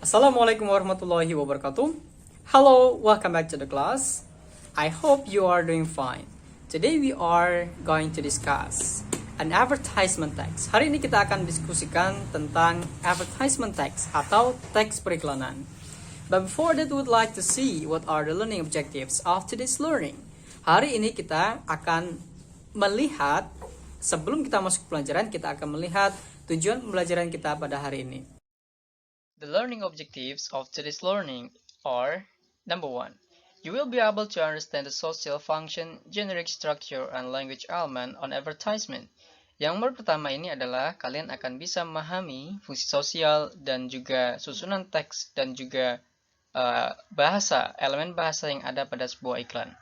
Assalamualaikum warahmatullahi wabarakatuh. Hello, welcome back to the class. I hope you are doing fine. Today we are going to discuss an advertisement text. Hari ini kita akan diskusikan tentang advertisement text atau teks periklanan. But before that, we would like to see what are the learning objectives of today's learning. Hari ini kita akan melihat, sebelum kita masuk ke pelajaran, kita akan melihat tujuan pembelajaran kita pada hari ini. The learning objectives of today's learning are: number 1. You will be able to understand the social function, generic structure, and language element on advertisement. Yang pertama ini adalah kalian akan bisa memahami fungsi sosial dan juga susunan teks dan juga bahasa, elemen bahasa yang ada pada sebuah iklan.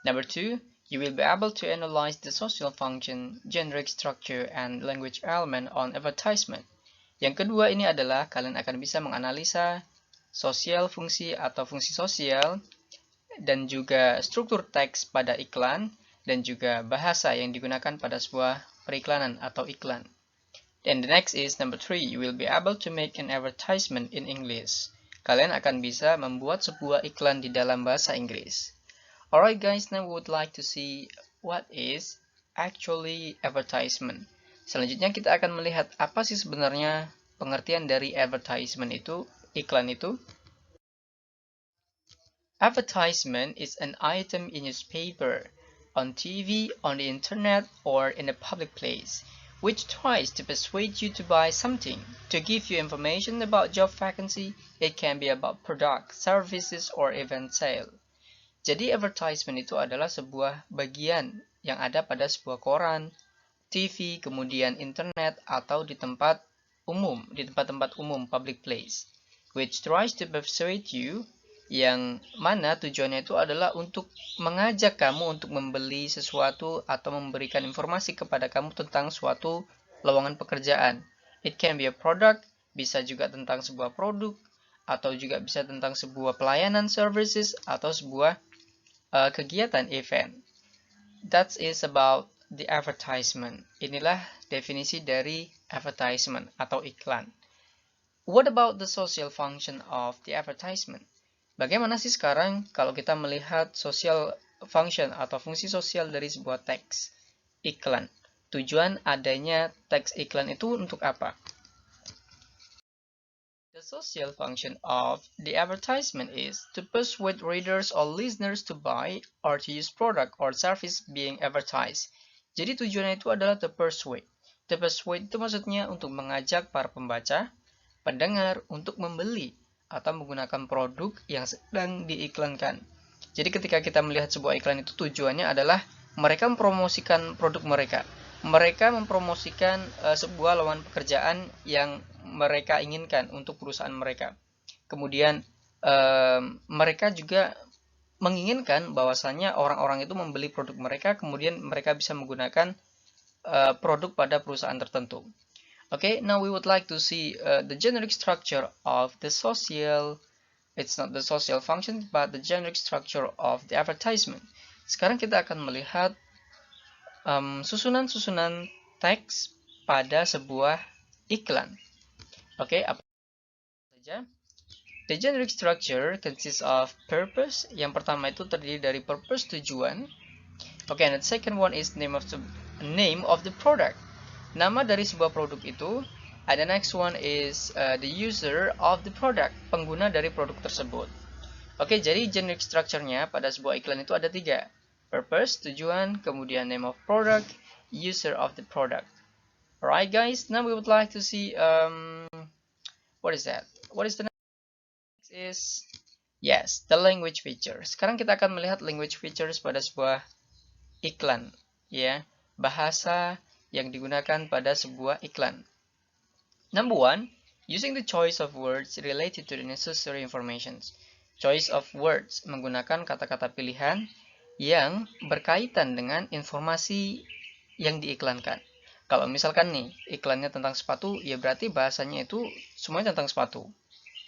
Number 2. You will be able to analyze the social function, generic structure, and language element on advertisement. Yang kedua ini adalah kalian akan bisa menganalisa sosial fungsi atau fungsi sosial dan juga struktur teks pada iklan dan juga bahasa yang digunakan pada sebuah periklanan atau iklan. And the next is number 3, you will be able to make an advertisement in English. Kalian akan bisa membuat sebuah iklan di dalam bahasa Inggris. Alright guys, now we would like to see what is actually advertisement. Selanjutnya kita akan melihat apa sih sebenarnya pengertian dari advertisement itu, iklan itu. Advertisement is an item in newspaper, on TV, on the internet, or in a public place, which tries to persuade you to buy something, to give you information about job vacancy. It can be about product, services, or even sale. Jadi advertisement itu adalah sebuah bagian yang ada pada sebuah koran, TV, kemudian internet, atau di tempat umum, di tempat-tempat umum, public place, which tries to persuade you, yang mana tujuannya itu adalah untuk mengajak kamu untuk membeli sesuatu atau memberikan informasi kepada kamu tentang suatu lowongan pekerjaan. It can be a product, bisa juga tentang sebuah produk, atau juga bisa tentang sebuah pelayanan services, atau sebuah kegiatan event. That is about the advertisement. Inilah definisi dari advertisement atau iklan. What about the social function of the advertisement? Bagaimana sih sekarang kalau kita melihat social function atau fungsi sosial dari sebuah teks iklan? Tujuan adanya teks iklan itu untuk apa? The social function of the advertisement is to persuade readers or listeners to buy or to use product or service being advertised. Jadi tujuannya itu adalah to persuade. To persuade itu maksudnya untuk mengajak para pembaca, pendengar untuk membeli atau menggunakan produk yang sedang diiklankan. Jadi ketika kita melihat sebuah iklan itu tujuannya adalah mereka mempromosikan produk mereka. Mereka mempromosikan sebuah lowongan pekerjaan yang mereka inginkan untuk perusahaan mereka. Kemudian mereka juga menginginkan bahwasannya orang-orang itu membeli produk mereka, kemudian mereka bisa menggunakan produk pada perusahaan tertentu. Okay, now we would like to see the generic structure of the social. It's not the social function, but the generic structure of the advertisement. Sekarang kita akan melihat susunan-susunan teks pada sebuah iklan. Okay, apa saja? The generic structure consists of purpose. Yang pertama itu terdiri dari purpose, tujuan. Okay, and the second one is name of the product. Nama dari sebuah produk itu. And the next one is the user of the product, pengguna dari produk tersebut. Okay, jadi generic structure-nya pada sebuah iklan itu ada 3. Purpose, tujuan, kemudian name of product, user of the product. Alright guys, now we would like to see what is that? What is the is yes, the language features. Sekarang kita akan melihat language features pada sebuah iklan, ya, bahasa yang digunakan pada sebuah iklan. Number 1, using the choice of words related to the necessary informations. Choice of words, menggunakan kata-kata pilihan yang berkaitan dengan informasi yang diiklankan. Kalau misalkan nih, iklannya tentang sepatu, ya berarti bahasanya itu semuanya tentang sepatu.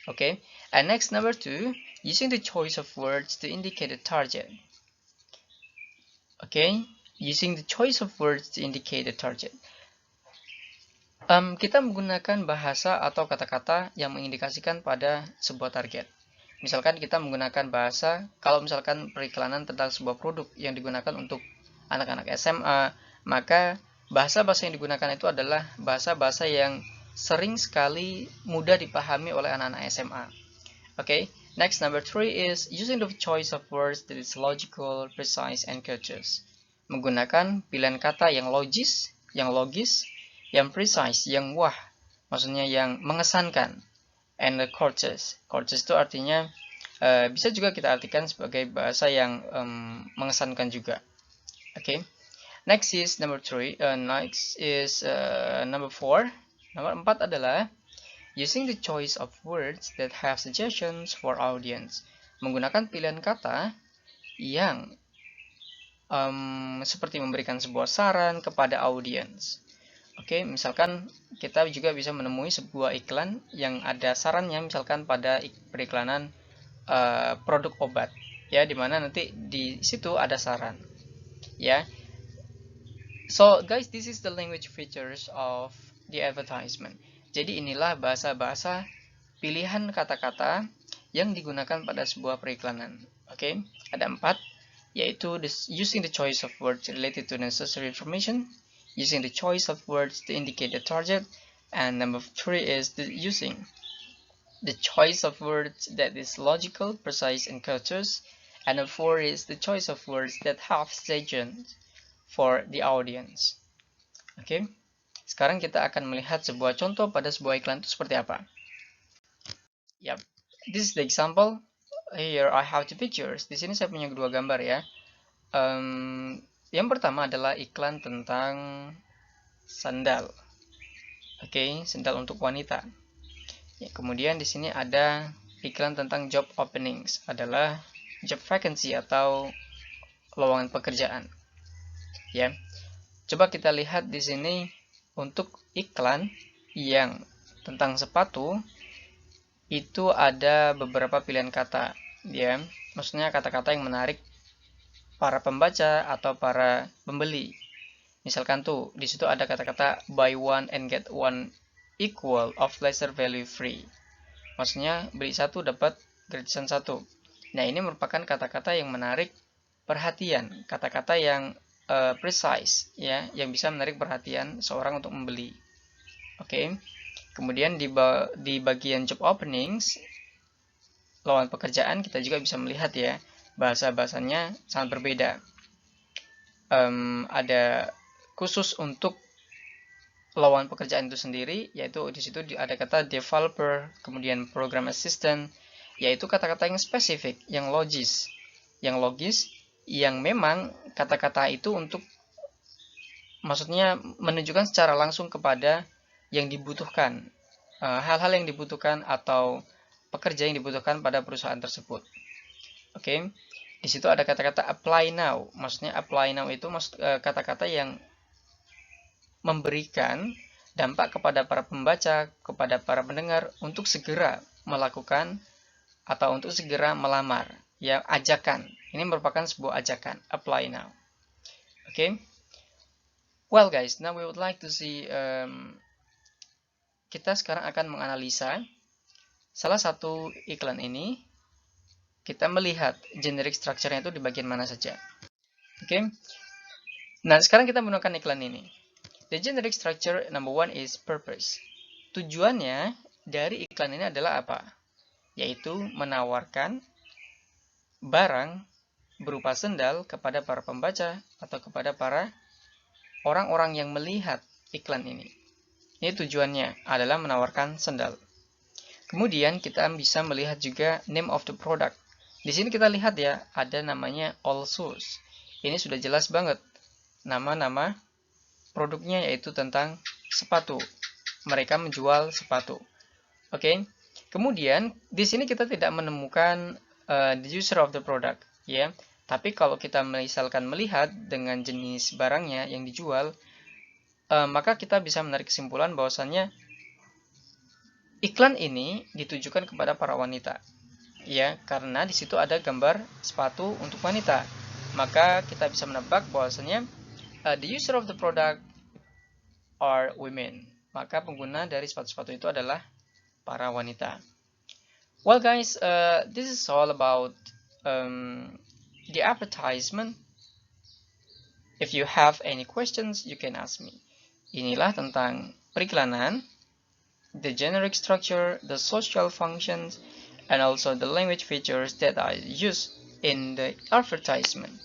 Okay, and next number 2, using the choice of words to indicate the target. Okay, using the choice of words to indicate the target. Kita menggunakan bahasa atau kata-kata yang mengindikasikan pada sebuah target. Misalkan kita menggunakan bahasa, kalau misalkan periklanan tentang sebuah produk yang digunakan untuk anak-anak SMA, maka bahasa-bahasa yang digunakan itu adalah bahasa-bahasa yang sering sekali mudah dipahami oleh anak-anak SMA. Okay, next, number 3 is using the choice of words that is logical, precise, and courteous. Menggunakan pilihan kata yang logis, yang precise, yang wah, maksudnya yang mengesankan, and the courteous. Courteous itu artinya bisa juga kita artikan sebagai bahasa yang mengesankan juga. Okay. Next is number 3. Next is number 4. Nomor 4 adalah using the choice of words that have suggestions for audience. Menggunakan pilihan kata yang seperti memberikan sebuah saran kepada audiens. Oke, misalkan kita juga bisa menemui sebuah iklan yang ada sarannya, misalkan pada periklanan produk obat, ya, dimana nanti di situ ada saran, ya. So guys, this is the language features of the advertisement. Jadi inilah bahasa-bahasa pilihan kata-kata yang digunakan pada sebuah periklanan. Oke, ada 4, yaitu using the choice of words related to necessary information, using the choice of words to indicate the target, and number 3 is using the choice of words that is logical, precise, and courteous, and number 4 is the choice of words that have suggestions for the audience. Oke, sekarang kita akan melihat sebuah contoh pada sebuah iklan itu seperti apa. Yep, this is the example. Here I have two pictures. Di sini saya punya dua gambar ya. Yang pertama adalah iklan tentang sandal. Oke, sandal untuk wanita. Ya, kemudian di sini ada iklan tentang job openings, adalah job vacancy atau lowongan pekerjaan. Ya. Coba kita lihat di sini untuk iklan yang tentang sepatu itu ada beberapa pilihan kata, ya. Maksudnya kata-kata yang menarik para pembaca atau para pembeli. Misalkan tuh di situ ada kata-kata buy one and get one equal of lesser value free. Maksudnya beli satu dapat gratisan satu. Nah, ini merupakan kata-kata yang menarik perhatian, kata-kata yang precise, ya, yang bisa menarik perhatian seorang untuk membeli. Oke. Kemudian di bagian job openings, lowongan pekerjaan, kita juga bisa melihat ya, bahasa-bahasanya sangat berbeda. Ada khusus untuk lowongan pekerjaan itu sendiri, yaitu di situ ada kata developer, kemudian program assistant, yaitu kata-kata yang spesifik, yang logis, yang memang kata-kata itu untuk maksudnya menunjukkan secara langsung kepada yang dibutuhkan, hal-hal yang dibutuhkan atau pekerja yang dibutuhkan pada perusahaan tersebut. Oke. Di situ ada kata-kata apply now. Maksudnya apply now itu kata-kata yang memberikan dampak kepada para pembaca, kepada para pendengar untuk segera melakukan atau untuk segera melamar. Ya, ajakan. Ini merupakan sebuah ajakan, apply now. Oke. Well guys, now we would like to see kita sekarang akan menganalisa salah satu iklan ini. Kita melihat generic structure-nya itu di bagian mana saja. Oke. Nah, sekarang kita menggunakan iklan ini. The generic structure number 1 is purpose. Tujuannya dari iklan ini adalah apa? Yaitu menawarkan barang berupa sendal kepada para pembaca atau kepada para orang-orang yang melihat iklan ini. Ini tujuannya adalah menawarkan sendal. Kemudian kita bisa melihat juga name of the product. Di sini kita lihat ya, ada namanya All Shoes. Ini sudah jelas banget nama-nama produknya, yaitu tentang sepatu. Mereka menjual sepatu. Oke. Kemudian di sini kita tidak menemukan the user of the product, ya. Tapi kalau kita misalkan melihat dengan jenis barangnya yang dijual, maka kita bisa menarik kesimpulan bahwasannya iklan ini ditujukan kepada para wanita. Ya, karena di situ ada gambar sepatu untuk wanita. Maka kita bisa menebak bahwasanya the user of the product are women. maka pengguna dari sepatu-sepatu itu adalah para wanita. Well guys, this is all about the advertisement. If you have any questions, you can ask me. Inilah tentang periklanan, the generic structure, the social functions, and also the language features that are used in the advertisement.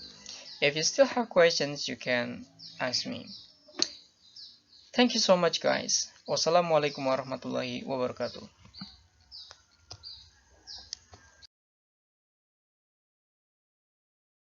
If you still have questions, you can ask me. Thank you so much guys. Wassalamualaikum warahmatullahi wabarakatuh.